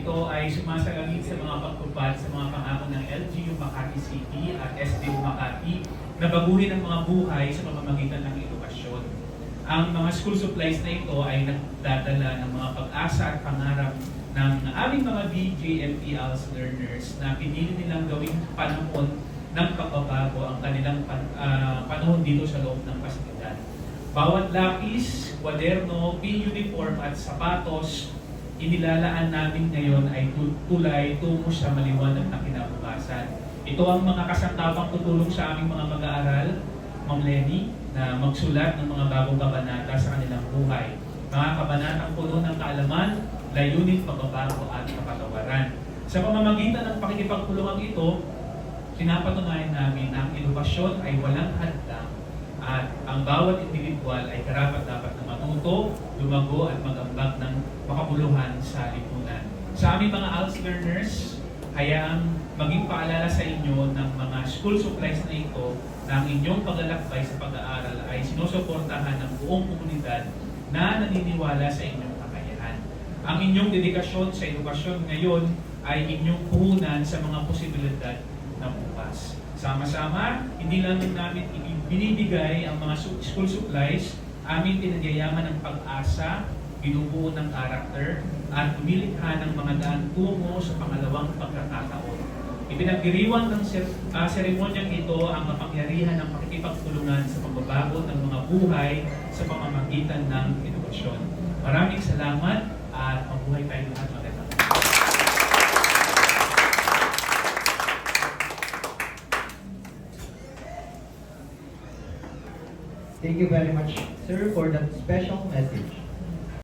ito ay sumasalamin sa mga pagtupad sa mga pangako ng LGU Makati City at SDU Makati na baguhin ang mga buhay sa pamamagitan ng edukasyon. Ang mga school supplies na ito ay nagdadala ng mga pag-asa at pangarap ng aming mga BJMP-ALS learners na pinili nilang gawing panahon ng pagbabago ang kanilang panahon dito sa loob ng pasilidad. Bawat lapis, kwaderno, uniform at sapatos inilalaan namin ngayon ay tulay tungo sa maliwanag na kinabukasan. Ito ang mga kasangkapang tutulong sa aming mga mag-aaral, Ma'am Lenny, na magsulat ng mga bagong kabanata sa kanilang buhay. Mga kabanatang puno ng kaalaman, layunin, pagbabago at kapatawaran. Sa pamamagitan ng pakikipagtulungan ito, pinapatunayan namin na ang edukasyon ay walang hadlang at ang bawat individual ay karapat-dapat na matuto, lumago at mag-ambag ng makabuluhan sa lipunan. Sa aming mga ALS learners, hayaang maging paalala sa inyo ng mga school supplies na ito na ang inyong paglalakbay sa pag-aaral ay sinusuportahan ng buong komunidad na naniniwala sa inyong kakayahan. Ang inyong dedikasyon sa edukasyon ngayon ay inyong puhunan sa mga posibilidad na bukas. Sama-sama, hindi lang namin binibigay ang mga school supplies, aming pinagyayaman ng pag-asa, binubuo ng karakter, at umilikha ng mga daan tungo sa pangalawang pagkakataon. Ipinagdiriwang ng seremonyang ito ang kapangyarihan ng pakikipagtulungan sa pagbabago ng mga buhay sa pamamagitan ng edukasyon. Maraming salamat at mabuhay tayong lahat. Thank you very much, sir, for that special message.